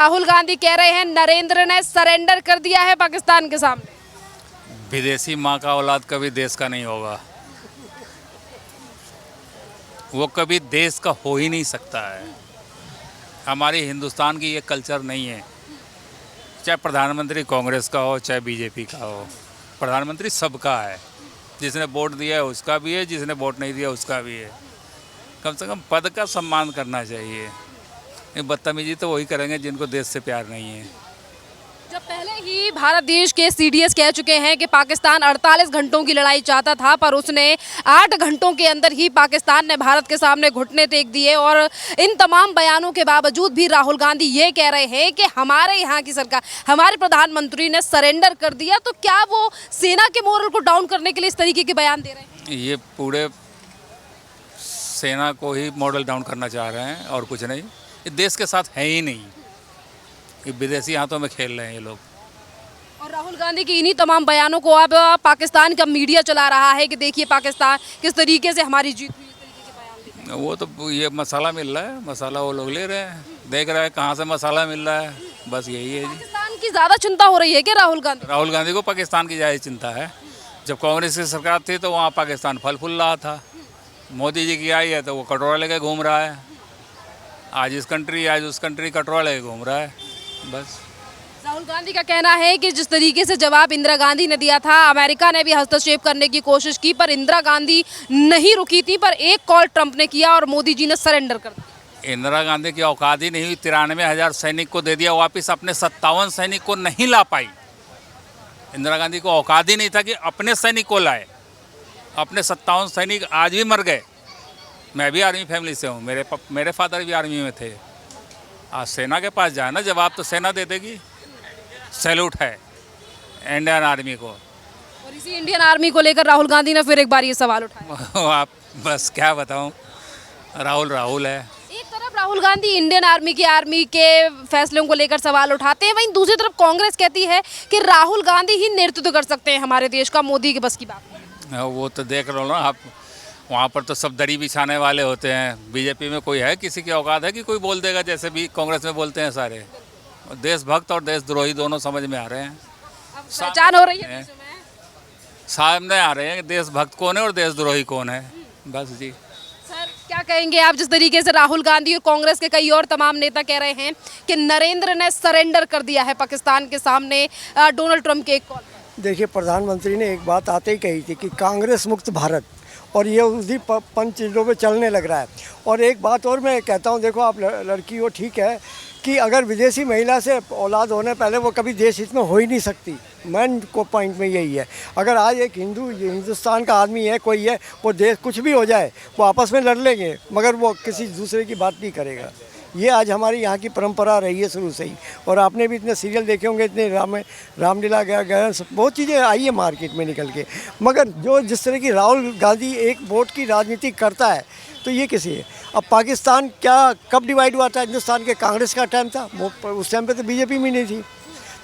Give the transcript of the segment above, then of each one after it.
राहुल गांधी कह रहे हैं नरेंद्र ने सरेंडर कर दिया है पाकिस्तान के सामने। विदेशी माँ का औलाद कभी देश का नहीं होगा, वो कभी देश का हो ही नहीं सकता है। हमारी हिंदुस्तान की ये कल्चर नहीं है। चाहे प्रधानमंत्री कांग्रेस का हो चाहे बीजेपी का हो, प्रधानमंत्री सबका है। जिसने वोट दिया है उसका भी है, जिसने वोट नहीं दिया उसका भी है। कम से कम पद का सम्मान करना चाहिए। ये बदतमीजी तो वही करेंगे जिनको देश से प्यार नहीं है। जब पहले ही भारत देश के सीडीएस कह चुके हैं कि पाकिस्तान 48 घंटों की लड़ाई चाहता था, पर उसने 8 घंटों के अंदर ही पाकिस्तान ने भारत के सामने घुटने टेक दिए। और इन तमाम बयानों के बावजूद भी राहुल गांधी ये कह रहे हैं कि हमारे यहाँ की सरकार, हमारे प्रधानमंत्री ने सरेंडर कर दिया। तो क्या वो सेना के मोरल को डाउन करने के लिए इस तरीके के बयान दे रहे हैं? ये पूरे सेना को ही मॉडल डाउन करना चाह रहे हैं और कुछ नहीं। ये देश के साथ है ही नहीं, ये विदेशी हाथों में खेल रहे हैं ये लोग। और राहुल गांधी की इन्हीं तमाम बयानों को अब पाकिस्तान का मीडिया चला रहा है कि देखिए पाकिस्तान किस तरीके से हमारी जीत हुई। इस तरीके के बयान देते हैं। वो तो ये मसाला मिल रहा है, मसाला वो लोग ले रहे हैं, देख रहे हैं कहाँ से मसाला मिल रहा है, बस यही है जी। पाकिस्तान की ज्यादा चिंता हो रही है कि राहुल गांधी को पाकिस्तान की ज़्यादा चिंता है। जब कांग्रेस की सरकार थी तो वहाँ पाकिस्तान फल फूल रहा था। मोदी जी की आई है तो वो कटोरा लेके घूम रहा है। आज इस कंट्री आज उस कंट्री कटोरा लेके घूम रहा है बस। राहुल गांधी का कहना है कि जिस तरीके से जवाब इंदिरा गांधी ने दिया था, अमेरिका ने भी हस्तक्षेप करने की कोशिश की पर इंदिरा गांधी नहीं रुकी थी, पर एक कॉल ट्रंप ने किया और मोदी जी ने सरेंडर कर दिया। इंदिरा गांधी की औकात ही नहीं हुई। 93,000 सैनिक को दे दिया वापस, अपने 57 सैनिक को नहीं ला पाई। इंदिरा गांधी को औकात ही नहीं था कि अपने सैनिक को लाए। अपने 57 सैनिक आज भी मर गए। मैं भी आर्मी फैमिली से हूँ, मेरे फादर भी आर्मी में थे। आज सेना के पास जाए ना, जवाब तो सेना दे देगी। सैल्यूट है इंडियन आर्मी को। और इसी इंडियन आर्मी को लेकर राहुल गांधी ने फिर एक बार ये सवाल उठाया। आप बस क्या बताऊं, राहुल है। एक तरफ राहुल गांधी इंडियन आर्मी के फैसलों को लेकर सवाल उठाते हैं, वहीं दूसरी तरफ कांग्रेस कहती है कि राहुल गांधी ही नेतृत्व कर सकते हैं हमारे देश का, मोदी के बस की बात नहीं। वो तो देख रहे हो ना आप, वहाँ पर तो सब दरी बिछाने वाले होते हैं। बीजेपी में कोई है, किसी की औकात है कि कोई बोल देगा जैसे भी कांग्रेस में बोलते हैं सारे। देशभक्त और देशद्रोही दोनों समझ में आ रहे हैं, पहचान हो रही है, सामने आ रहे हैं। देशभक्त कौन है और देशद्रोही कौन है, बस जी। सर क्या कहेंगे आप, जिस तरीके से राहुल गांधी और कांग्रेस के कई और तमाम नेता कह रहे हैं कि नरेंद्र ने सरेंडर कर दिया है पाकिस्तान के सामने डोनाल्ड ट्रंप के एक कॉल पर? देखिए, प्रधानमंत्री ने एक बात आते ही कही थी कि कांग्रेस मुक्त भारत, और ये उसी पंच चीज़ों पे चलने लग रहा है। और एक बात और मैं कहता हूँ, देखो आप लड़की हो ठीक है कि अगर विदेशी महिला से औलाद होने पहले वो कभी देश हित में हो ही नहीं सकती। मेन को पॉइंट में यही है। अगर आज एक हिंदुस्तान का आदमी है, कोई है, वो देश कुछ भी हो जाए वो आपस में लड़ लेंगे, मगर वो किसी दूसरे की बात नहीं करेगा। ये आज हमारी यहाँ की परंपरा रही है शुरू से ही। और आपने भी इतने सीरियल देखे होंगे, इतने रामलीला गया बहुत चीज़ें आई है मार्केट में निकल के। मगर जो जिस तरह की राहुल गांधी एक वोट की राजनीति करता है तो ये किसी है। अब पाकिस्तान क्या कब डिवाइड हुआ था? हिंदुस्तान के कांग्रेस का टाइम था, वो उस टाइम पे तो बीजेपी में नहीं थी।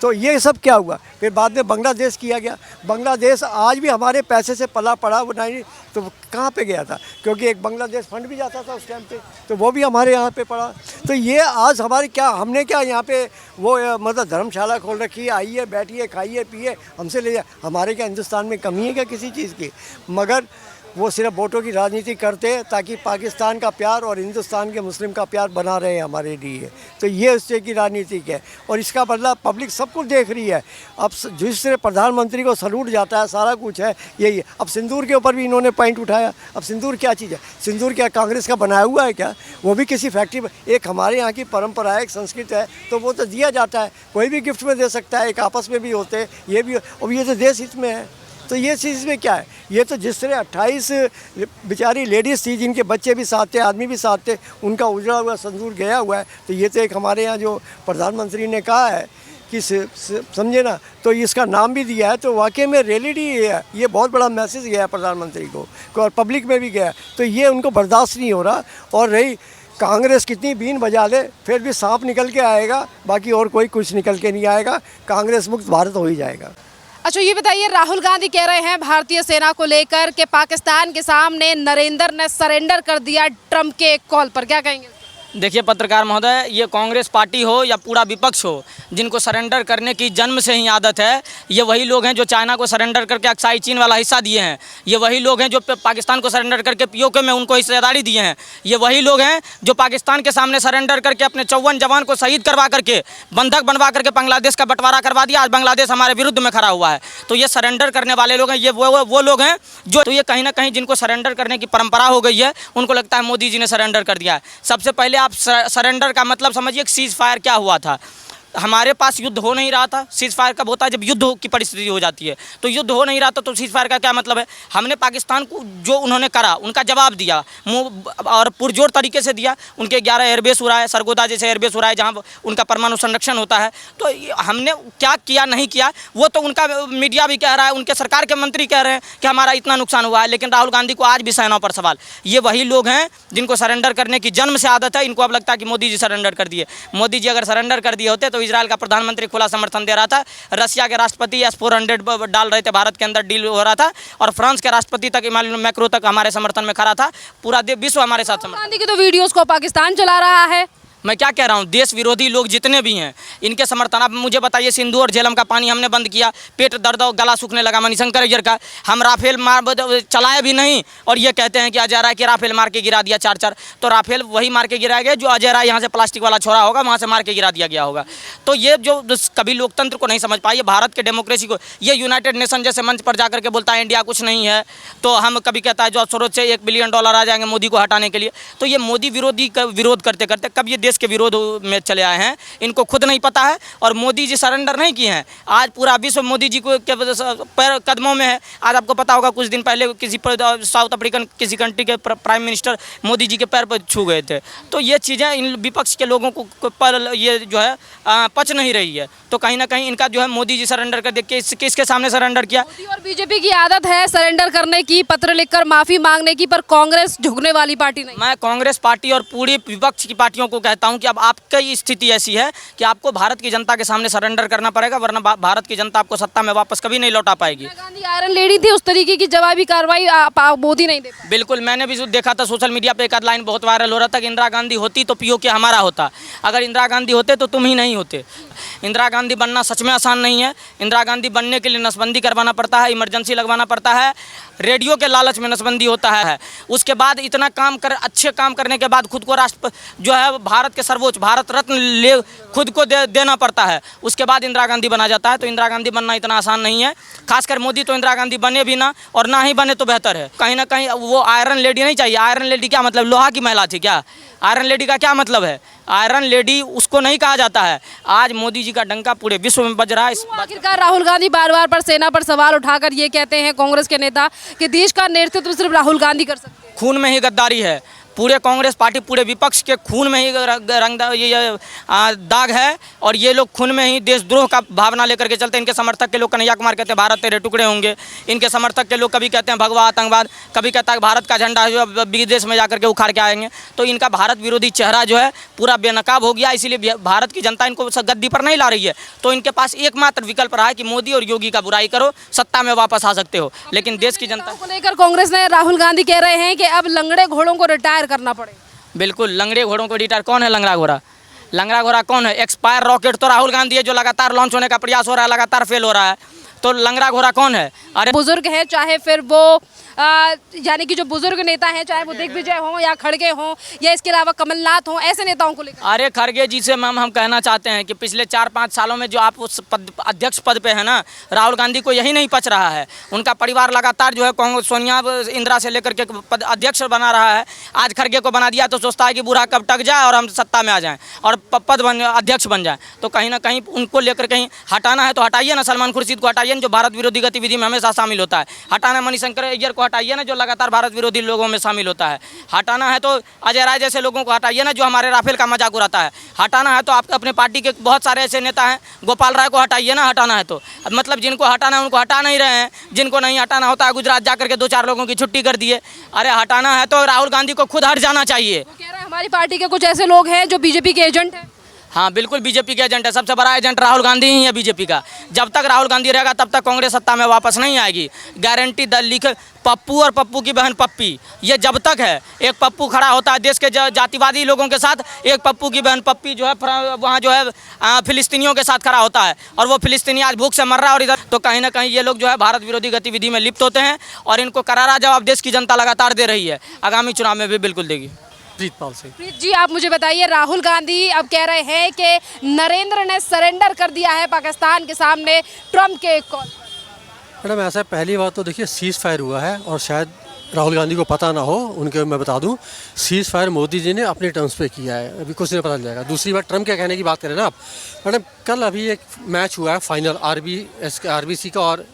तो ये सब क्या हुआ? फिर बाद में बांग्लादेश किया गया। बांग्लादेश आज भी हमारे पैसे से पला पड़ा नहीं तो कहाँ पे गया था? क्योंकि एक बांग्लादेश फंड भी जाता था उस टाइम पे, तो वो भी हमारे यहाँ पे पड़ा। तो ये आज हमारे क्या, हमने क्या यहाँ पे वो मतलब धर्मशाला खोल रखी है, आइए बैठिए खाइए पिए हमसे ले जाए। हमारे क्या हिंदुस्तान में कमी है क्या किसी चीज़ की? मगर वो सिर्फ वोटों की राजनीति करते हैं ताकि पाकिस्तान का प्यार और हिंदुस्तान के मुस्लिम का प्यार बना रहे हमारे लिए। तो ये उस तरह की राजनीति है और इसका बदला पब्लिक सब कुछ देख रही है। अब जिस तरह प्रधानमंत्री को सलूट जाता है, सारा कुछ है यही है। अब सिंदूर के ऊपर भी इन्होंने पॉइंट उठाया। अब सिंदूर क्या चीज़ है? सिंदूर क्या कांग्रेस का बनाया हुआ है क्या? वो भी किसी फैक्ट्री में, एक हमारे यहाँ की परंपरा है, एक संस्कृत है, तो वो तो दिया जाता है। कोई भी गिफ्ट में दे सकता है, एक आपस में भी होते हैं, ये भी। अब ये तो देश हित में है, तो ये चीज़ में क्या है? ये तो जिस तरह 28 बेचारी लेडीज़ थी जिनके बच्चे भी साथ थे, आदमी भी साथ थे, उनका उजड़ा हुआ संदूर गया हुआ है। तो ये तो एक हमारे यहाँ जो प्रधानमंत्री ने कहा है कि समझे ना, तो इसका नाम भी दिया है, तो वाकई में रियलिटी है। ये बहुत बड़ा मैसेज गया है प्रधानमंत्री को और पब्लिक में भी गया। तो ये उनको बर्दाश्त नहीं हो रहा। और रही कांग्रेस कितनी बीन बजा ले, फिर भी सांप निकल के आएगा, बाकी और कोई कुछ निकल के नहीं आएगा। कांग्रेस मुक्त भारत हो ही जाएगा। अच्छा ये बताइए, राहुल गांधी कह रहे हैं भारतीय सेना को लेकर कि पाकिस्तान के सामने नरेंद्र ने सरेंडर कर दिया ट्रंप के कॉल पर, क्या कहेंगे? देखिए पत्रकार महोदय, ये कांग्रेस पार्टी हो या पूरा विपक्ष हो, जिनको सरेंडर करने की जन्म से ही आदत है, ये वही लोग हैं जो चाइना को सरेंडर करके अक्साई चीन वाला हिस्सा दिए हैं। ये वही लोग हैं जो पाकिस्तान को सरेंडर करके पीओके में उनको हिस्सेदारी दिए हैं। ये वही लोग हैं जो पाकिस्तान के सामने सरेंडर करके अपने 54 जवान को शहीद करवा करके, बंधक बनवा करके बांग्लादेश का बंटवारा करवा दिया। आज बांग्लादेश हमारे विरुद्ध में खड़ा हुआ है। तो ये सरेंडर करने वाले लोग हैं, ये वो लोग हैं जो, तो ये कहीं ना कहीं जिनको सरेंडर करने की परंपरा हो गई है, उनको लगता है मोदी जी ने सरेंडर कर दिया है। सबसे पहले आप सरेंडर का मतलब समझिए कि सीज फायर क्या हुआ था। हमारे पास युद्ध हो नहीं रहा था। सीज फायर कब होता है? जब युद्ध की परिस्थिति हो जाती है। तो युद्ध हो नहीं रहा था, तो सीज फायर का क्या मतलब है? हमने पाकिस्तान को जो उन्होंने करा उनका जवाब दिया, और पुरजोर तरीके से दिया। उनके 11 एयरबेस उड़ाए, सरगोदा जैसे एयरबेस उड़ाए जहाँ उनका परमाणु संरक्षण होता है। तो हमने क्या किया नहीं किया वो तो उनका मीडिया भी कह रहा है, उनके सरकार के मंत्री कह रहे हैं कि हमारा इतना नुकसान हुआ है। लेकिन राहुल गांधी को आज भी सेना पर सवाल। ये वही लोग हैं जिनको सरेंडर करने की जन्म से आदत है। इनको अब लगता है कि मोदी जी सरेंडर कर दिए। मोदी जी अगर सरेंडर कर दिए होते तो इजराइल का प्रधानमंत्री खुला समर्थन दे रहा था, रशिया के राष्ट्रपति S-400 डाल रहे थे, भारत के अंदर डील हो रहा था, और फ्रांस के राष्ट्रपति तक, इमानुएल मैक्रों तक हमारे समर्थन में खड़ा था। पूरा विश्व हमारे साथ समर्थन। गांधी की तो वीडियोस को पाकिस्तान चला रहा है। मैं क्या कह रहा हूँ, देश विरोधी लोग जितने भी हैं इनके समर्थन। अब मुझे बताइए, सिंधु और झेलम का पानी हमने बंद किया, पेट दर्द और गला सूखने लगा मणिशंकर अय्यर का। हम राफेल चलाए भी नहीं, और ये कहते हैं कि अजय राय के राफेल मार के गिरा दिया 4-4। तो राफेल वही मार के गिराया गया जो अजय राय यहाँ से प्लास्टिक वाला छोड़ा होगा, वहाँ से मार के गिरा दिया गया होगा। तो ये जो कभी लोकतंत्र को नहीं समझ पाए, भारत के डेमोक्रेसी को, ये यूनाइटेड नेशन जैसे मंच पर जाकर के बोलता है इंडिया कुछ नहीं है। तो हम कभी कहता है जो स्रोत से $1 बिलियन आ जाएंगे मोदी को हटाने के लिए। तो ये मोदी विरोधी का विरोध करते करते कब ये देश के विरोध में चले आए हैं, इनको खुद नहीं पता है। और मोदी जी सरेंडर नहीं किए हैं। आज पूरा विश्व मोदी जी को के पैर कदमों में है। आज आपको पता होगा कुछ दिन पहले किसी साउथ अफ्रीकन किसी कंट्री के प्राइम मिनिस्टर मोदी जी के पैर पर छू गए थे। तो ये चीज़ें इन विपक्ष के लोगों को पर ये जो है पच नहीं रही है। तो कहीं ना कहीं इनका जो है मोदी जी सरेंडर कर देख के किसके सामने सरेंडर किया। मोदी और बीजेपी की आदत है सरेंडर करने की, पत्र लिखकर माफी मांगने की, पर कांग्रेस झुकने वाली पार्टी नहीं। मैं कांग्रेस पार्टी और पूरी विपक्ष की पार्टियों को कहता हूं कि अब आपकी स्थिति ऐसी है कि आपको भारत की जनता के सामने सरेंडर करना पड़ेगा, वरना भारत की जनता आपको सत्ता में वापस कभी नहीं लौटा पाएगी। गांधी आयरन लेडी थी, उस तरीके की जवाबी कार्रवाई मोदी नहीं दे पाए। बिल्कुल, मैंने भी देखा था सोशल मीडिया पे, एक आध लाइन बहुत वायरल हो रहा था कि इंदिरा गांधी होती तो पीओके हमारा होता। अगर इंदिरा गांधी होते तो तुम ही नहीं होते। इंदिरा गांधी बनना सच में आसान नहीं है। इंदिरा गांधी बनने के लिए नसबंदी करवाना पड़ता है, इमरजेंसी लगवाना पड़ता है, रेडियो के लालच में नसबंदी होता है। उसके बाद इतना अच्छे काम करने के बाद खुद को राष्ट्र जो है भारत के सर्वोच्च भारत रत्न ले खुद को देना पड़ता है। उसके बाद इंदिरा गांधी बना जाता है। तो इंदिरा गांधी बनना इतना आसान नहीं है। खासकर मोदी तो इंदिरा गांधी बने भी ना, और ना ही बने तो बेहतर है। कहीं ना कहीं वो आयरन लेडी नहीं चाहिए। आयरन लेडी क्या मतलब, लोहा की महिला थी क्या? आयरन लेडी का क्या मतलब है? आयरन लेडी उसको नहीं कहा जाता है। आज मोदी जी का डंका पूरे विश्व में बज रहा है। आखिरकार राहुल गांधी बार बार पर सेना पर सवाल उठाकर ये कहते हैं, कांग्रेस के नेता, कि देश का नेतृत्व सिर्फ राहुल गांधी कर सकते हैं। खून में ही गद्दारी है। पूरे कांग्रेस पार्टी, पूरे विपक्ष के खून में ही दाग है। और ये लोग खून में ही देशद्रोह का भावना लेकर के चलते हैं। इनके समर्थक के लोग कन्हैया कुमार कहते हैं भारत तेरे टुकड़े होंगे। इनके समर्थक के लोग कभी कहते हैं भगवा आतंकवाद, कभी कहता है भारत का झंडा जो विदेश में जाकर के उखाड़ के आएंगे। तो इनका भारत विरोधी चेहरा जो है पूरा बेनकाब हो गया। इसीलिए भारत की जनता इनको गद्दी पर नहीं ला रही है। तो इनके पास एकमात्र विकल्प रहा है कि मोदी और योगी का बुराई करो, सत्ता में वापस आ सकते हो। लेकिन देश की जनता को लेकर कांग्रेस ने राहुल गांधी कह रहे हैं कि अब लंगड़े घोड़ों को रिटायर करना पड़े। बिल्कुल, लंगड़े घोड़ों को रिटायर। कौन है लंगड़ा घोड़ा? लंगड़ा घोड़ा कौन है? एक्सपायर रॉकेट तो राहुल गांधी है, जो लगातार लॉन्च होने का प्रयास हो रहा है, लगातार फेल हो रहा है। तो लंगड़ा घोड़ा कौन है? अरे बुजुर्ग है, चाहे फिर वो यानी कि जो बुजुर्ग नेता हैं, चाहे वो दिग्विजय हों या खड़गे हों या इसके अलावा कमलनाथ हों, ऐसे नेताओं को लेकर। अरे खड़गे जी से मैम हम कहना चाहते हैं कि पिछले 4-5 सालों में जो आप उस अध्यक्ष पद पे है ना, राहुल गांधी को यही नहीं पच रहा है। उनका परिवार लगातार जो है कांग्रेस, सोनिया इंदिरा से लेकर के पद अध्यक्ष बना रहा है। आज खड़गे को बना दिया तो सोचता है कि बूढ़ा कब टक जाए और हम सत्ता में आ जाएँ और पद अध्यक्ष बन जाए। तो कहीं ना कहीं उनको लेकर कहीं हटाना है तो हटाइए ना। सलमान खुर्शीद को हटाइए, जो भारत विरोधी गतिविधि में हमेशा शामिल होता है। हटाना मणिशंकर अय्यर को हटाइए ना, जो लगातार भारत विरोधी लोगों में शामिल होता है। हटाना है तो अजय राय जैसे लोगों को हटाइए ना, जो हमारे राफेल का मजाक उड़ाता है। हटाना है तो आप अपने पार्टी के बहुत सारे ऐसे नेता हैं, गोपाल राय को हटाइए ना। हटाना है तो मतलब जिनको हटाना है उनको हटा नहीं रहे हैं। जिनको नहीं हटाना होता है गुजरात जाकर के 2-4 लोगों की छुट्टी कर दिए। अरे हटाना है तो राहुल गांधी को खुद हट जाना चाहिए। वो कह रहे हैं हमारी पार्टी के कुछ ऐसे लोग हैं जो बीजेपी के एजेंट हैं। हाँ बिल्कुल बीजेपी के एजेंट है। सबसे बड़ा एजेंट राहुल गांधी ही है बीजेपी का। जब तक राहुल गांधी रहेगा तब तक कांग्रेस सत्ता में वापस नहीं आएगी, गारंटी लिखे। पप्पू और पप्पू की बहन पप्पी, ये जब तक है, एक पप्पू खड़ा होता है देश के जातिवादी लोगों के साथ, एक पप्पू की बहन पप्पी जो है वहाँ जो है फिलिस्तीनियों के साथ खड़ा होता है, और वो फिलिस्तीनी आज भूख से मर रहा है। और इधर तो कहीं ना कहीं ये लोग जो है भारत विरोधी गतिविधि में लिप्त होते हैं, और इनको करारा जवाब देश की जनता लगातार दे रही है, आगामी चुनाव में भी बिल्कुल देगी। प्रीतपाल सिंह। प्रीत जी, आप मुझे बताइए, राहुल गांधी अब कह रहे हैं कि नरेंद्र ने सरेंडर कर दिया है पाकिस्तान के सामने ट्रम्प के कॉल। मैडम ऐसा पहली बात तो देखिए सीज़ फायर हुआ है, और शायद राहुल गांधी को पता ना हो, उनके मैं बता दूं सीज़ फायर मोदी जी ने अपने टर्म्स पे किया है, अभी कुछ नहीं पता चल जाएगा। दूसरी बात ट्रम्प के कहने की बात करें ना आप, मैडम कल अभी एक मैच हुआ है फाइनल आरबीसी का और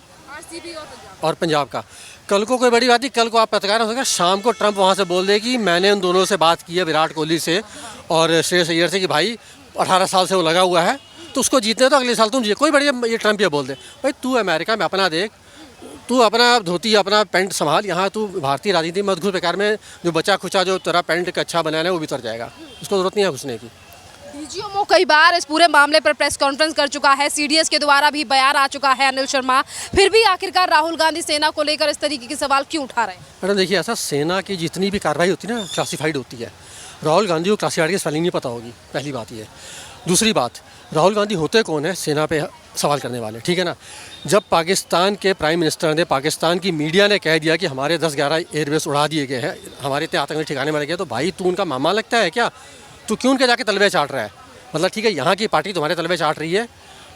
पंजाब का। कल को कोई बड़ी बात नहीं, कल को आप पत्रकार हो सकते, शाम को ट्रम्प वहाँ से बोल दे कि मैंने उन दोनों से बात की है, विराट कोहली से और श्रेयस अय्यर से, कि भाई 18 साल से वो लगा हुआ है, तो उसको जीतने तो अगले साल तुम जीते। कोई बढ़िया ये ट्रम्प ये बोल दे, भाई तू अमेरिका में अपना देख, तू अपना धोती अपना पैंट संभाल, यहाँ तू भारतीय राजनीति में घुस। बेकार में जो बचा खुचा जो तेरा पैंट का अच्छा बनाना है वो भी उतर जाएगा, उसको ज़रूरत नहीं है घुसने की। डीजीएमओ कई बार इस पूरे मामले पर प्रेस कॉन्फ्रेंस कर चुका है, सीडीएस के द्वारा भी बयान आ चुका है अनिल शर्मा, फिर भी आखिरकार राहुल गांधी सेना को लेकर इस तरीके के सवाल क्यों उठा रहे हैं? मैडम देखिए, ऐसा सेना की जितनी भी कार्रवाई होती है ना क्लासीफाइड होती है। राहुल गांधी को क्लासीफाइड की स्पेलिंग नहीं पता होगी, पहली बात ये। दूसरी बात, राहुल गांधी होते कौन है सेना पे सवाल करने वाले, ठीक है ना। जब पाकिस्तान के प्राइम मिनिस्टर ने, पाकिस्तान की मीडिया ने कह दिया कि हमारे 10-11 एयरबेस उड़ा दिए गए हैं, हमारे इतने आतंकी ठिकाने मारे गए, तो भाई तू उनका मामा लगता है क्या? तू क्यों उनके जाके तलवे चाट रहा है? मतलब ठीक है, यहाँ की पार्टी तुम्हारे तलवे चाट रही है,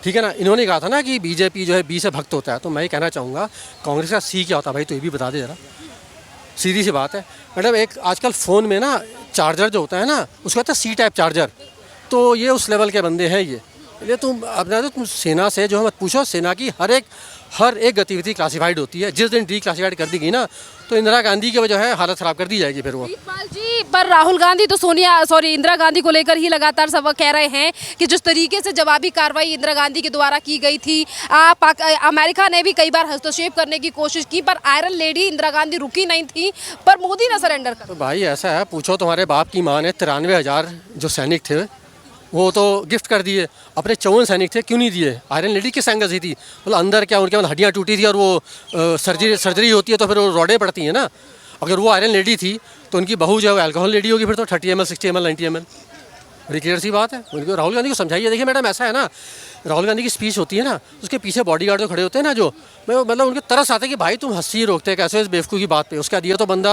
ठीक है ना। इन्होंने कहा था ना कि बीजेपी जो है बी से भक्त होता है, तो मैं ये कहना चाहूँगा कांग्रेस का सी क्या होता है भाई, तो ये भी बता दे जरा, सीधी सी बात है। मैडम एक आजकल फ़ोन में ना चार्जर जो होता है ना, उसको कहता है सी टाइप चार्जर, तो ये उस लेवल के बंदे हैं ये तुम अपना तो तुम सेना से जो है मत पूछो। सेना की हर एक गतिविधि क्लासिफाइड होती है। जिस दिन डी क्लासिफाइड कर दी गई ना, तो इंदिरा गांधी की वजह है हालत ख़राब कर दी जाएगी फिर वो। प्रीतपाल जी, पर राहुल गांधी तो इंदिरा गांधी को लेकर ही लगातार सब कह रहे हैं कि जिस तरीके से जवाबी कार्रवाई इंदिरा गांधी के द्वारा की गई थी, अमेरिका ने भी कई बार हस्तक्षेप करने की कोशिश की, पर आयरन लेडी इंदिरा गांधी रुकी नहीं थी, पर मोदी ने सरेंडर कर। तो भाई ऐसा है, पूछो तुम्हारे बाप की माँ ने 93,000 जो सैनिक थे वो तो गिफ्ट कर दिए, अपने 54 सैनिक थे क्यों नहीं दिए? आयरन लेडी किस एंगल से थी? मतलब अंदर क्या उनके मतलब हड्डियाँ टूटी थी और वो सर्जरी होती है तो फिर वो रॉडें पड़ती हैं ना। अगर वो आयरन लेडी थी तो उनकी बहू जो है अल्कोहल लेडी होगी, फिर तो 30 ml 60 ml 90 ml। बड़ी क्लियर सी बात है। उनको राहुल गांधी को समझाइए। देखिए मैडम ऐसा है ना, राहुल गांधी की स्पीच होती है ना, उसके पीछे बॉडीगार्ड जो खड़े होते हैं ना, जो मैं मतलब उनके तरस आते हैं कि भाई तुम हंसी रोकते हैं कैसे इस बेवकूफ़ की बात पे। उसका दिया तो बंदा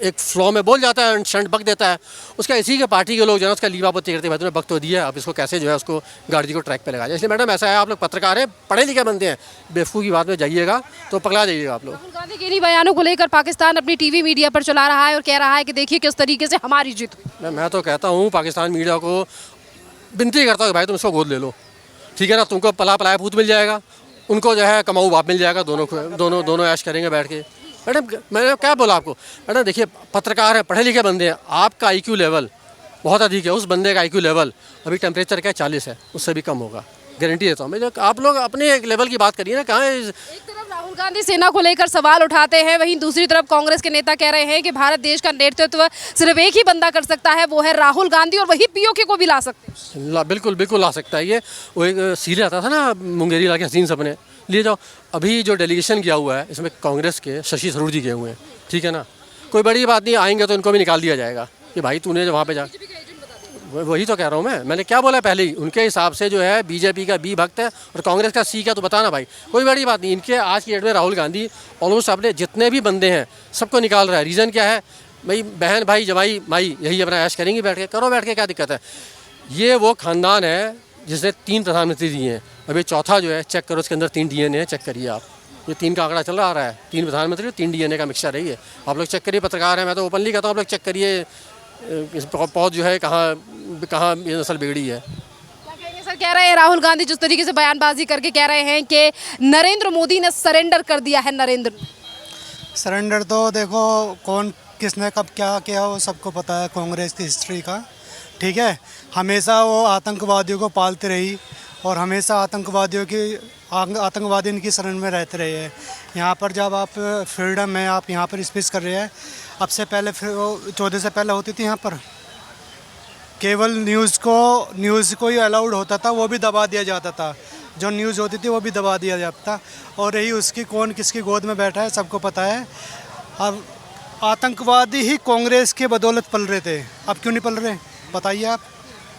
एक फ्लो में बोल जाता है, शंट बक देता है। उसका इसी के पार्टी के लोग जो है उसका लीवा पोती करते हैं, भाई तुमने बक तो दिया, अब इसको कैसे जो है उसको गाड़ी को ट्रैक पे लगाया। इसलिए मैडम ऐसा है, आप लोग पत्रकार हैं, पढ़े लिखे बनते हैं, बेवकूफ़ की बात में जाइएगा तो पकड़ा जाइएगा आप लोग। राहुल गांधी के इन्हीं बयानों को लेकर पाकिस्तान अपनी टीवी मीडिया पर चला रहा है और कह रहा है कि देखिए किस तरीके से हमारी जीत हुई। मैं तो कहता हूँ पाकिस्तान मीडिया को विनती करता हूँ कि भाई तुम इसको गोद ले लो, ठीक है ना। तुमको पला पलाया भूत मिल जाएगा, उनको जो है कमाऊ बाप मिल जाएगा, दोनों ऐश करेंगे बैठ के। मैडम मैंने क्या बोला आपको? मैडम देखिए पत्रकार है, पढ़े लिखे बंदे हैं, आपका IQ लेवल बहुत अधिक है, उस बंदे का IQ लेवल अभी टेम्परेचर क्या 40 है, उससे भी कम होगा, गारंटी देता हूँ मैं। आप लोग अपने एक लेवल की बात करिए ना। कहाँ एक तरफ राहुल गांधी सेना को लेकर सवाल उठाते हैं, वहीं दूसरी तरफ कांग्रेस के नेता कह रहे हैं कि भारत देश का नेतृत्व सिर्फ एक ही बंदा कर सकता है, वो है राहुल गांधी, और वही POK को भी ला सकते हैं। बिल्कुल ला सकता है ये। वो एक सीरियल आता था ना, मुंगेरी ला के हसीन सपने, लिए जाओ। अभी जो डेलीगेशन गया हुआ है इसमें कांग्रेस के शशि थरूर जी गए हुए हैं, ठीक है ना। कोई बड़ी बात नहीं, आएंगे तो इनको भी निकाल दिया जाएगा कि भाई तूने जो वहाँ पे जा, वही तो कह रहा हूँ मैंने क्या बोला पहले ही। उनके हिसाब से जो है बीजेपी का B भक्त है और कांग्रेस का C क्या, तो बताना भाई। कोई बड़ी बात नहीं। इनके आज की डेट में राहुल गांधी ऑलमोस्ट अपने जितने भी बंदे हैं सबको निकाल रहा है। रीज़न क्या है भाई? बहन भाई जवाई माई यही अपना ऐश करेंगी बैठ के, करो बैठ के, क्या दिक्कत है? ये वो खानदान है जिसने 3 प्रधानमंत्री दिए हैं, अभी चौथा जो है चेक करो, उसके अंदर 3 DNA है, चेक करिए आप। ये 3 का आंकड़ा चल रहा है, 3 प्रधानमंत्री 3 DNA का मिक्सचर है ये। आप लोग चेक करिए, पत्रकार हैं, मैं तो ओपनली कहता हूँ आप लोग चेक करिए इस पौध जो है कहाँ ये नस्ल बिगड़ी है। क्या कहेंगे सर? कह रहे हैं राहुल गांधी जिस तरीके से बयानबाजी करके कह रहे हैं कि नरेंद्र मोदी ने सरेंडर कर दिया है। नरेंद्र सरेंडर तो देखो कौन किसने कब क्या किया वो सबको पता है, कांग्रेस की हिस्ट्री का, ठीक है। हमेशा वो आतंकवादियों को पालती रही और हमेशा आतंकवादी इनकी शरण में रहते रहे हैं। यहाँ पर जब आप फ्रीडम है, आप यहाँ पर स्पीच कर रहे हैं, अब से पहले 14 से पहले होती थी यहाँ पर केवल न्यूज़ को ही अलाउड होता था, वो भी दबा दिया जाता था। जो न्यूज़ होती थी वो भी दबा दिया जाता था। और रही उसकी कौन किसकी गोद में बैठा है सबको पता है। अब आतंकवादी ही कांग्रेस के बदौलत पल रहे थे, अब क्यों नहीं पल रहे बताइए आप,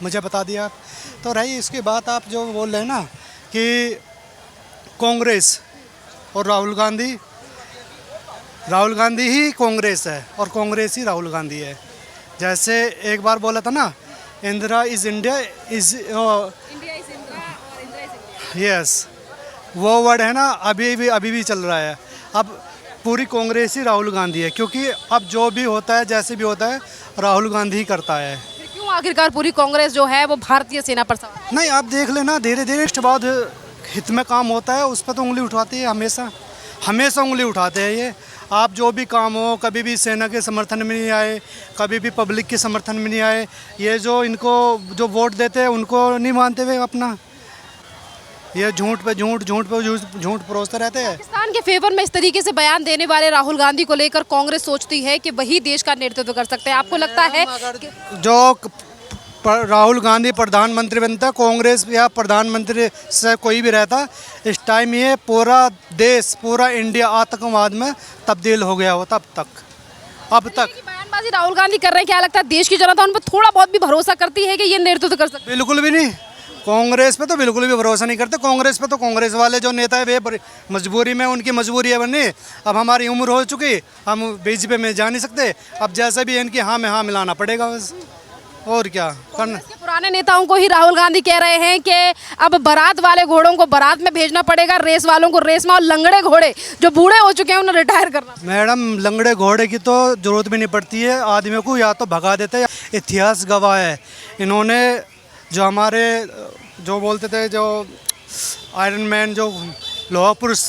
मुझे बता दिया आप। तो रही इसकी बात, आप जो बोल रहे हैं ना कि कांग्रेस और राहुल गांधी ही कांग्रेस है और कांग्रेस ही राहुल गांधी है। जैसे एक बार बोला था ना, Indira is India is yes, वो वर्ड है ना, अभी भी चल रहा है। अब पूरी कांग्रेस ही राहुल गांधी है, क्योंकि अब जो भी होता है जैसे भी होता है राहुल गांधी ही करता है। फिर क्यों आखिरकार पूरी कांग्रेस जो है वो भारतीय सेना पर सवार? नहीं, आप देख लेना, धीरे धीरे राष्ट्रवाद हित में काम होता है, उस पर तो उंगली उठाती है, हमेशा उंगली उठाते हैं ये। आप जो भी काम हो, कभी भी सेना के समर्थन में नहीं आए, कभी भी पब्लिक के समर्थन में नहीं आए। ये जो इनको जो वोट देते हैं उनको नहीं मानते हुए अपना, ये झूठ पे झूठ परोसते रहते हैं। पाकिस्तान के फेवर में इस तरीके से बयान देने वाले राहुल गांधी को लेकर कांग्रेस सोचती है कि वही देश का नेतृत्व कर सकते हैं। आपको लगता है जो राहुल गांधी प्रधानमंत्री बनता, कांग्रेस या प्रधानमंत्री से कोई भी रहता, इस टाइम ये पूरा देश, पूरा इंडिया आतंकवाद में तब्दील हो गया होता अब तक। बयानबाजी राहुल गांधी कर रहे हैं, क्या लगता है देश की जनता उन पर थोड़ा बहुत भी भरोसा करती है कि ये नेतृत्व कर सकते हैं? बिल्कुल भी नहीं, कांग्रेस पे तो बिल्कुल भी भरोसा नहीं करते। कांग्रेस पे तो कांग्रेस वाले जो नेता है वे मजबूरी में, उनकी मजबूरी है बननी। अब हमारी उम्र हो चुकी, हम बीजेपी में जा नहीं सकते, अब जैसे भी इनकी हाँ में हाँ मिलाना पड़ेगा बस, और क्या करना। कांग्रेस के पुराने नेताओं को ही राहुल गांधी कह रहे हैं कि अब बारात वाले घोड़ों को बारात में भेजना पड़ेगा, रेस वालों को रेस में, और लंगड़े घोड़े जो बूढ़े हो चुके हैं उन्हें रिटायर करना। मैडम, लंगड़े घोड़े की तो जरूरत भी नहीं पड़ती है, आदमियों को या तो भगा देते हैं। इतिहास गवाह है, इन्होंने जो हमारे जो बोलते थे, जो आयरन मैन, जो लोहा पुरुष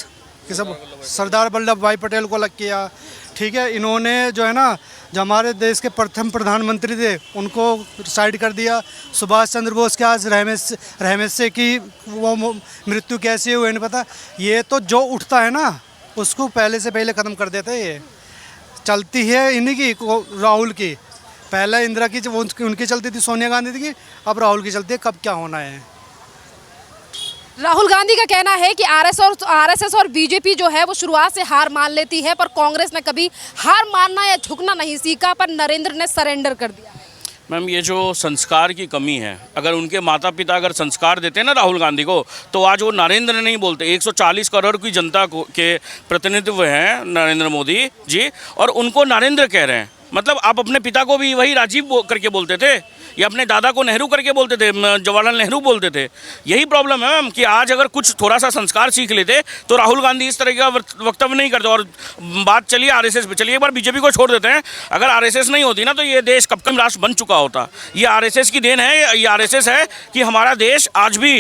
ये सब, सरदार वल्लभ भाई पटेल को लग किया, ठीक है। इन्होंने जो है ना, जो हमारे देश के प्रथम प्रधानमंत्री थे उनको साइड कर दिया। सुभाष चंद्र बोस के आज रहमत से कि वो मृत्यु कैसे हुई नहीं पता। ये तो जो उठता है ना उसको पहले ख़त्म कर देते हैं। ये चलती है इन्हीं की, राहुल की। पहले इंदिरा की जब उनकी चलती थी, सोनिया गांधी की, अब राहुल की चलती है। कब क्या होना है। राहुल गांधी का कहना है कि आरएसएस और बीजेपी जो है वो शुरुआत से हार मान लेती है, पर कांग्रेस ने कभी हार मानना या झुकना नहीं सीखा, पर नरेंद्र ने सरेंडर कर दिया। मैम, ये जो संस्कार की कमी है, अगर उनके माता पिता अगर संस्कार देते हैं ना राहुल गांधी को, तो आज वो नरेंद्र नहीं बोलते। 140 करोड़ की जनता के प्रतिनिधित्व हैं नरेंद्र मोदी जी, और उनको नरेंद्र कह रहे हैं। मतलब आप अपने पिता को भी वही राजीव करके बोलते थे, या अपने दादा को नेहरू करके बोलते थे, जवाहरलाल नेहरू बोलते थे। यही प्रॉब्लम है मैम, कि आज अगर कुछ थोड़ा सा संस्कार सीख लेते तो राहुल गांधी इस तरह का वक्तव्य नहीं करते। और बात चलिए आरएसएस पे, चलिए एक बार बीजेपी को छोड़ देते हैं। अगर आरएसएस नहीं होती ना तो ये देश कब का राष्ट्र बन चुका होता। ये आरएसएस की देन है, ये आरएसएस है कि हमारा देश आज भी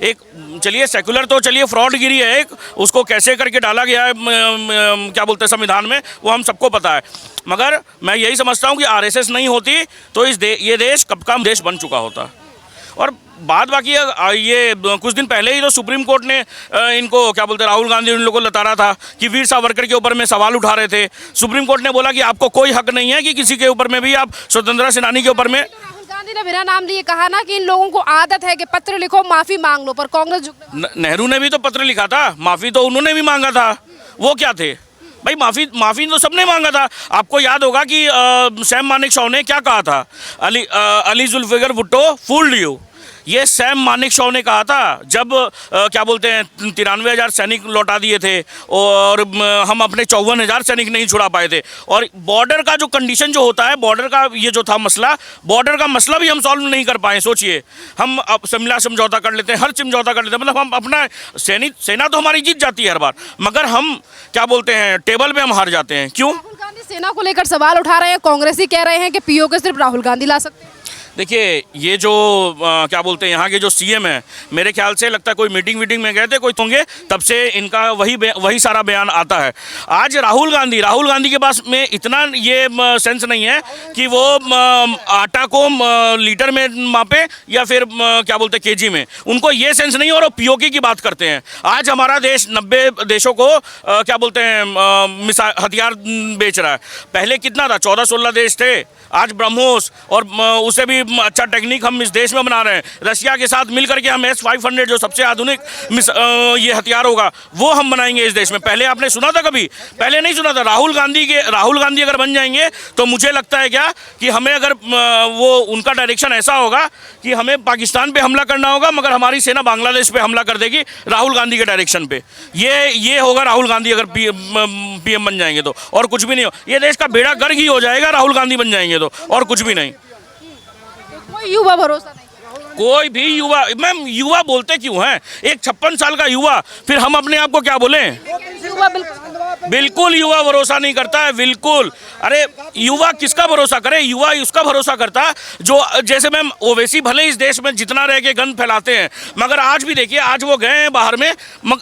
एक, चलिए सेकुलर तो चलिए फ्रॉडगिरी है एक, उसको कैसे करके डाला गया है क्या बोलते हैं संविधान में, वो हम सबको पता है। मगर मैं यही समझता हूँ कि आरएसएस नहीं होती तो ये देश कब का देश बन चुका होता। और बात बाकी ये कुछ दिन पहले ही तो सुप्रीम कोर्ट ने इनको क्या बोलते हैं राहुल गांधी उन लोगों को लताड़ा था कि वीर सावरकर के ऊपर में सवाल उठा रहे थे। सुप्रीम कोर्ट ने बोला कि आपको कोई हक नहीं है कि किसी के ऊपर में भी आप स्वतंत्रता सेनानी के ऊपर में। राहुल गांधी ने बिना नाम लिए कहा ना कि इन लोगों को आदत है कि पत्र लिखो, माफी मांग लो, पर कांग्रेस नेहरू ने भी तो पत्र लिखा था, माफी तो उन्होंने भी मांगा था। वो क्या थे भाई, माफ़ी तो सबने मांगा था। आपको याद होगा कि सैम मानेकशॉ ने क्या कहा था, अली जुल्फिकर भुट्टो फूल्ड यू। ये सैम मानेकशॉ ने कहा था जब क्या बोलते हैं 93,000 सैनिक लौटा दिए थे और हम अपने 54,000 सैनिक नहीं छुड़ा पाए थे। और बॉर्डर का जो कंडीशन जो होता है, बॉर्डर का ये जो था मसला, बॉर्डर का मसला भी हम सॉल्व नहीं कर पाए। सोचिए, हम अब शिमला समझौता कर लेते हैं, हर समझौता कर लेते हैं, मतलब हम अपना सेना तो हमारी जीत जाती है हर बार, मगर हम क्या बोलते हैं टेबल पे हम हार जाते हैं। क्यों? राहुल गांधी सेना को लेकर सवाल उठा रहे हैं, कांग्रेस ही कह रहे हैं कि पीओ के सिर्फ राहुल गांधी ला सकते हैं। देखिए, ये जो क्या बोलते हैं यहाँ के जो सीएम है, मेरे ख्याल से लगता है कोई मीटिंग में गए थे कोई होंगे, तब से इनका वही सारा बयान आता है। आज राहुल गांधी के पास में इतना ये सेंस नहीं है कि वो आटा को लीटर में मापे या फिर क्या बोलते हैं केजी में, उनको ये सेंस नहीं, और वो पीओके की बात करते हैं। आज हमारा देश 90 देशों को क्या बोलते हैं हथियार बेच रहा है। पहले कितना था, 14-16 देश थे, आज ब्रह्मोस और उससे भी अच्छा टेक्निक हम इस देश में बना रहे हैं, रशिया के साथ मिल करके हम S-500 जो सबसे आधुनिक ये हथियार होगा वो हम बनाएंगे इस देश में। पहले आपने सुना था कभी? पहले नहीं सुना था। राहुल गांधी अगर बन जाएंगे तो मुझे लगता है क्या कि हमें अगर वो उनका डायरेक्शन ऐसा होगा कि हमें पाकिस्तान पे हमला करना होगा, मगर हमारी सेना बांग्लादेश पे हमला कर देगी राहुल गांधी के डायरेक्शन पे। ये होगा राहुल गांधी अगर पीएम बन जाएंगे तो, और कुछ भी नहीं हो। ये देश का बेड़ा गर्क ही हो जाएगा राहुल गांधी बन जाएंगे तो, और कुछ भी नहीं। कोई युवा भरोसा नहीं। कोई भी युवा, मैम युवा बोलते क्यों हैं? एक 56 साल का युवा, फिर हम अपने आप को क्या बोलें? युवा बिल्कुल युवा भरोसा नहीं करता है, बिल्कुल। अरे युवा किसका भरोसा करे? युवा उसका भरोसा करता है जो, जैसे मैम ओवैसी भले इस देश में जितना रह के गंद फैलाते हैं, मगर आज भी देखिए, आज वो गए हैं बाहर में,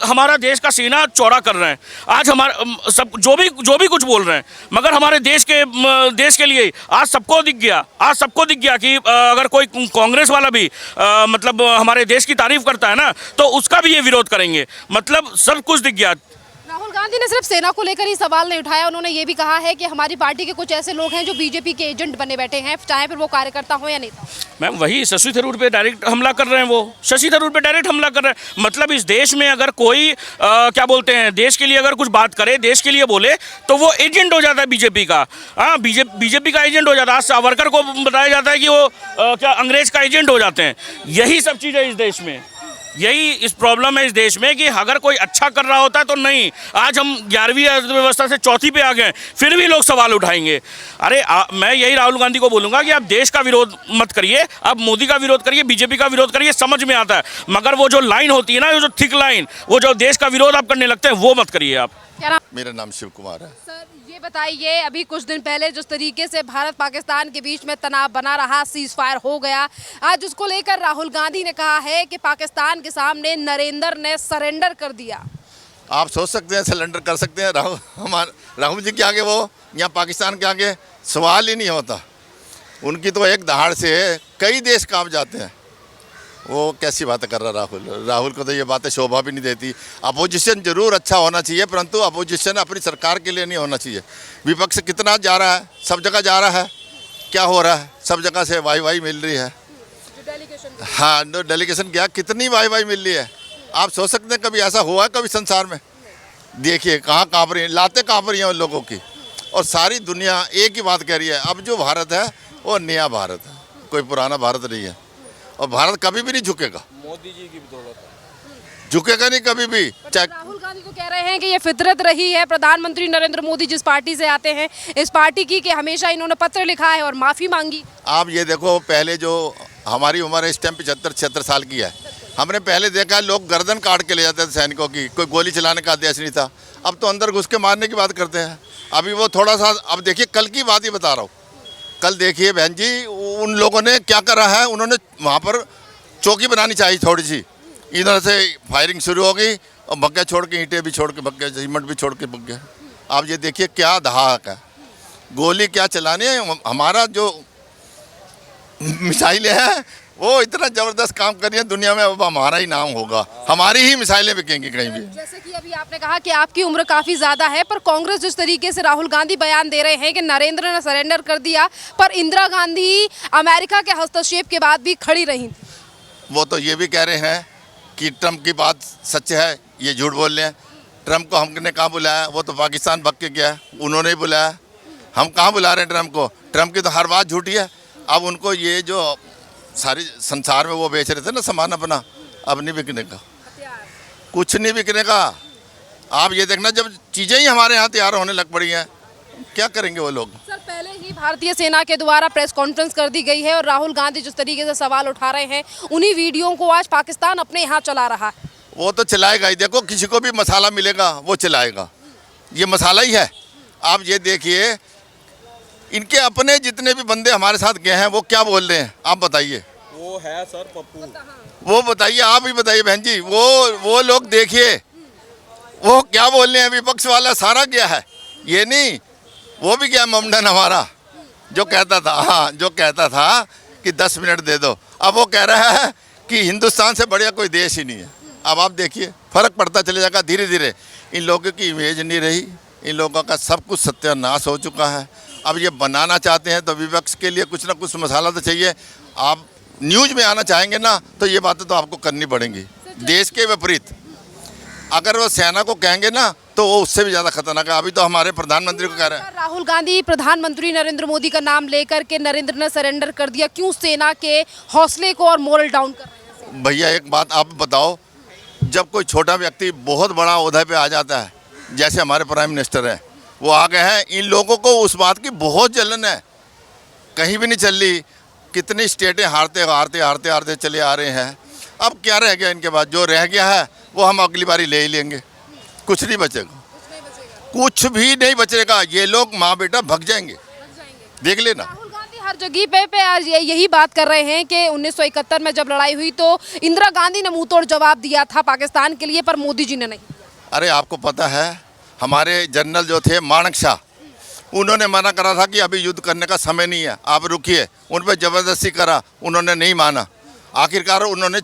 हमारा देश का सीना चौड़ा कर रहे हैं। आज हमारा सब जो भी कुछ बोल रहे हैं, मगर हमारे देश के लिए आज सबको दिख गया कि अगर कोई कांग्रेस वाला भी मतलब हमारे देश की तारीफ करता है ना, तो उसका भी ये विरोध करेंगे। मतलब सब कुछ दिख गया। राहुल गांधी ने सिर्फ सेना को लेकर ही सवाल नहीं उठाया, उन्होंने ये भी कहा है कि हमारी पार्टी के कुछ ऐसे लोग हैं जो बीजेपी के एजेंट बने बैठे हैं, चाहे फिर वो कार्यकर्ता हो या नेता। मैम वही शशि थरूर पे डायरेक्ट हमला कर रहे हैं, वो शशि थरूर पे डायरेक्ट हमला कर रहे हैं। मतलब इस देश में अगर कोई क्या बोलते हैं, देश के लिए अगर कुछ बात करे, देश के लिए बोले, तो वो एजेंट हो जाता है बीजेपी का। हाँ, बीजेपी का एजेंट हो जाता है। आज सावरकर को बताया जाता है कि वो क्या अंग्रेज का एजेंट हो जाते हैं। यही सब चीज़ है इस देश में, यही इस प्रॉब्लम है इस देश में कि अगर कोई अच्छा कर रहा होता है तो नहीं। आज हम 11वीं अर्थव्यवस्था से चौथी पे आ गए, फिर भी लोग सवाल उठाएंगे। अरे मैं यही राहुल गांधी को बोलूँगा कि आप देश का विरोध मत करिए, आप मोदी का विरोध करिए, बीजेपी का विरोध करिए, समझ में आता है। मगर वो जो लाइन होती है ना, जो थिक लाइन, वो जो देश का विरोध आप करने लगते हैं, वो मत करिए आप। क्या नाम? मेरा नाम शिव कुमार है। सर ये बताइए, अभी कुछ दिन पहले जिस तरीके से भारत पाकिस्तान के बीच में तनाव बना रहा, सीज फायर हो गया, आज उसको लेकर राहुल गांधी ने कहा है कि पाकिस्तान के सामने नरेंद्र ने सरेंडर कर दिया। आप सोच सकते हैं सरेंडर कर सकते हैं? राहुल जी के आगे, वो यहाँ पाकिस्तान के आगे सवाल ही नहीं होता। उनकी तो एक दहाड़ से कई देश कांप जाते हैं। वो कैसी बातें कर रहा राहुल को तो ये बातें शोभा भी नहीं देती। अपोजिशन जरूर अच्छा होना चाहिए, परंतु अपोजिशन अपनी सरकार के लिए नहीं होना चाहिए। विपक्ष कितना जा रहा है, सब जगह जा रहा है, क्या हो रहा है? सब जगह से वाई मिल रही है। हाँ, डेलीगेशन गया, कितनी वाई मिल रही है। आप सोच सकते हैं कभी ऐसा हुआ है कभी संसार में? देखिए कहाँ काँप रही है, लातें काँप रही हैं उन लोगों की, और सारी दुनिया एक ही बात कह रही है, अब जो भारत है वो नया भारत है, कोई पुराना भारत नहीं है। और भारत कभी भी नहीं झुकेगा, मोदी जी की बदौलत झुकेगा नहीं कभी भी। राहुल गांधी को कह रहे हैं कि ये फितरत रही है, प्रधानमंत्री नरेंद्र मोदी जिस पार्टी से आते हैं, इस पार्टी की कि हमेशा इन्होंने पत्र लिखा है और माफ़ी मांगी। आप ये देखो, पहले जो हमारी उम्र इस टाइम 75-76 साल की है, हमने पहले देखा है लोग गर्दन काट के ले जाते थे सैनिकों की, कोई गोली चलाने का आदेश नहीं था। अब तो अंदर घुस के मारने की बात करते हैं। अभी वो थोड़ा सा, अब देखिए कल की बात ही बता रहा हूँ, कल देखिए बहन जी, उन लोगों ने क्या करा है, उन्होंने वहाँ पर चौकी बनानी चाहिए थोड़ी सी, इधर से फायरिंग शुरू हो गई और बग्गे छोड़ के, ईंटें भी छोड़ के बग्गे, सीमेंट भी छोड़ के बग्गे। आप ये देखिए क्या दहाक है, गोली क्या चलानी है। हमारा जो मिसाइलें हैं वो इतना ज़बरदस्त काम कर रही है दुनिया में, अब हमारा ही नाम होगा, हमारी ही मिसाइलें बिकेंगी कहीं भी। जैसे कि अभी आपने कहा कि आपकी उम्र काफ़ी ज़्यादा है, पर कांग्रेस जिस तरीके से राहुल गांधी बयान दे रहे हैं कि नरेंद्र ने सरेंडर कर दिया, पर इंदिरा गांधी अमेरिका के हस्तक्षेप के बाद भी खड़ी रही। वो तो ये भी कह रहे हैं कि ट्रंप की बात सच है, ये झूठ बोल रहे हैं। ट्रंप को हमने कहाँ बुलाया? वो तो पाकिस्तान भग के गया, उन्होंने ही बुलाया। हम कहाँ बुला रहे हैं ट्रंप को? ट्रंप की तो हर बात झूठी है। अब उनको ये जो सारी संसार में वो बेच रहे थे ना सामान अपना, अब नहीं बिकने का, कुछ नहीं बिकने का। आप ये देखना, जब चीज़ें ही हमारे यहाँ तैयार होने लग पड़ी हैं, क्या करेंगे वो लोग? सर पहले ही भारतीय सेना के द्वारा प्रेस कॉन्फ्रेंस कर दी गई है और राहुल गांधी जिस तरीके से सवाल उठा रहे हैं, उन्हीं वीडियो को आज पाकिस्तान अपने यहाँ चला रहा है। वो तो चलाएगा ही। देखो किसी को भी मसाला मिलेगा वो चलाएगा, ये मसाला ही है। आप ये देखिए, इनके अपने जितने भी बंदे हमारे साथ गए हैं वो क्या बोल रहे हैं, आप बताइए। वो है सर पप्पू, वो बताइए, आप ही बताइए बहन जी। वो लोग देखिए वो क्या बोल रहे हैं। विपक्ष वाला सारा गया है, ये नहीं, वो भी गया ममडन हमारा, जो कहता था, हाँ, जो कहता था कि 10 मिनट दे दो, अब वो कह रहा है कि हिंदुस्तान से बढ़िया कोई देश ही नहीं है। अब आप देखिए फर्क पड़ता चले जाएगा धीरे धीरे। इन लोगों की इमेज नहीं रही, इन लोगों का सब कुछ सत्यानाश हो चुका है। अब ये बनाना चाहते हैं तो विपक्ष के लिए कुछ ना कुछ मसाला तो चाहिए। आप न्यूज़ में आना चाहेंगे ना तो ये बातें तो आपको करनी पड़ेंगी। देश के विपरीत अगर वो सेना को कहेंगे ना तो वो उससे भी ज़्यादा खतरनाक है। अभी तो हमारे प्रधानमंत्री को कह रहे हैं। राहुल गांधी प्रधानमंत्री नरेंद्र मोदी का नाम लेकर के नरेंद्र ने सरेंडर कर दिया, क्यों सेना के हौसले को और मोरल डाउन कर रहे हैं? भैया एक बात आप बताओ, जब कोई छोटा व्यक्ति बहुत बड़ा ओहदे पे आ जाता है, जैसे हमारे प्राइम मिनिस्टर हैं, वो आ गए हैं, इन लोगों को उस बात की बहुत जलन है, कहीं भी नहीं चल रही। कितनी स्टेटें हारते हारते हारते हारते चले आ रहे हैं। अब क्या रह गया इनके पास? जो रह गया है वो हम अगली बारी ले ही लेंगे, कुछ नहीं बचेगा, कुछ भी नहीं बचेगा। ये लोग माँ बेटा भग जाएंगे, देख लेना। राहुल गांधी हर जगह पे आज यही बात कर रहे हैं कि 1971 में जब लड़ाई हुई तो इंदिरा गांधी ने मुंह तोड़ जवाब दिया था पाकिस्तान के लिए, पर मोदी जी ने नहीं। अरे आपको पता है हमारे जनरल जो थे माणक शाह, उन्होंने मना करा था कि अभी युद्ध करने का समय नहीं है, आप रुकिए। उन पर ज़बरदस्ती करा, उन्होंने नहीं माना। आखिरकार उन्होंने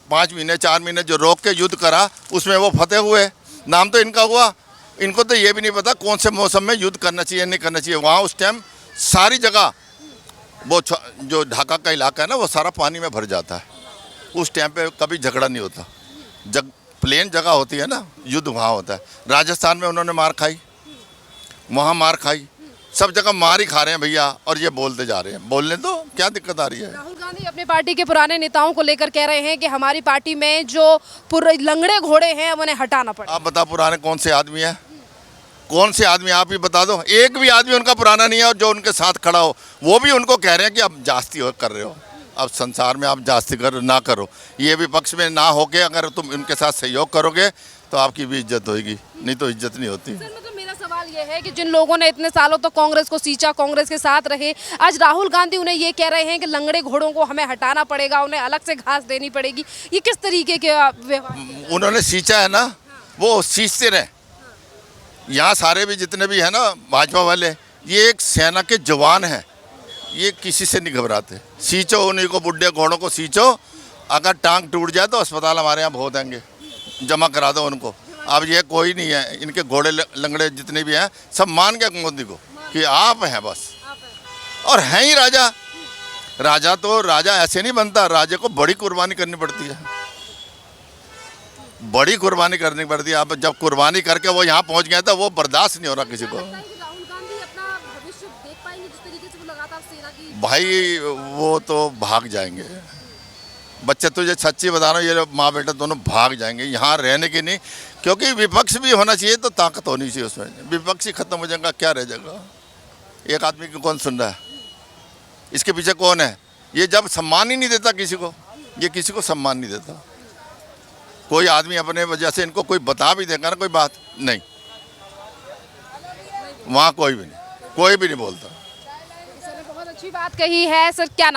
5 महीने 4 महीने जो रोक के युद्ध करा उसमें वो फतेह हुए। नाम तो इनका हुआ। इनको तो ये भी नहीं पता कौन से मौसम में युद्ध करना चाहिए नहीं करना चाहिए। वहाँ उस टाइम सारी जगह वो जो ढाका का इलाका है ना, वो सारा पानी में भर जाता है। उस टाइम पे कभी झगड़ा नहीं होता। जब प्लेन जगह होती है ना, युद्ध वहाँ होता है। राजस्थान में उन्होंने मार खाई, वहाँ मार खाई, सब जगह मार ही खा रहे हैं भैया। और ये बोलते जा रहे हैं, बोलने तो क्या दिक्कत आ रही है। राहुल गांधी अपने पार्टी के पुराने नेताओं को लेकर कह रहे हैं कि हमारी पार्टी में जो लंगड़े घोड़े हैं अब उन्हें हटाना पड़ेगा। आप बता पुराने कौन से आदमी है? कौन से आदमी आप ही बता दो। एक भी आदमी उनका पुराना नहीं है। और जो उनके साथ खड़ा हो वो भी उनको कह रहे हैं कि आप जास्ती कर रहे हो। अब संसार में आप जास्ती ना करो। ये विपक्ष में ना होके अगर तुम उनके साथ सहयोग करोगे तो आपकी भी इज्जत होगी, नहीं तो इज्जत नहीं होती। सर, मतलब मेरा सवाल ये है कि जिन लोगों ने इतने सालों तक कांग्रेस को सींचा, कांग्रेस के साथ रहे, आज राहुल गांधी उन्हें ये कह रहे हैं कि लंगड़े घोड़ों को हमें हटाना पड़ेगा, उन्हें अलग से घास देनी पड़ेगी। ये किस तरीके के व्यवहार? उन्होंने सींचा है ना, वो सींचते रहे। यहाँ सारे भी जितने भी हैं ना भाजपा वाले, ये एक सेना के जवान हैं। ये किसी से नहीं घबराते। सींचो उन्हीं को, बुढ़े घोड़ों को सींचो। अगर टांग टूट जाए तो अस्पताल हमारे यहाँ बहुत आएंगे, जमा करा दो उनको। अब ये कोई नहीं है, इनके घोड़े लंगड़े जितने भी हैं सब मान गए मोदी को कि आप हैं बस। और हैं ही राजा। राजा तो राजा ऐसे नहीं बनता, राजा को बड़ी कुर्बानी करनी पड़ती है, बड़ी कुर्बानी करनी पड़ती है। अब जब कुर्बानी करके वो यहाँ पहुँच गया था, वो बर्दाश्त नहीं हो रहा किसी को। राहुल गांधी अपना भविष्य देख पाएंगे जिस तरीके से वो लगातार सेना की? भाई वो तो भाग जाएंगे। बच्चे तुझे सच्ची बता रहा हूँ, ये माँ बेटा दोनों भाग जाएंगे, यहाँ रहने की नहीं। क्योंकि विपक्ष भी होना चाहिए तो ताकत होनी चाहिए उसमें। विपक्ष ही खत्म हो जाएगा, क्या रह जाएगा? एक आदमी को कौन सुन रहा है? इसके पीछे कौन है? ये जब सम्मान ही नहीं देता किसी को, ये किसी को सम्मान नहीं देता। कोई आदमी अपने वजह से इनको कोई बता भी देगा ना कोई बात, नहीं, वहाँ कोई भी नहीं बोलता। सर ने बहुत अच्छी बात कही है। सर क्या नाम?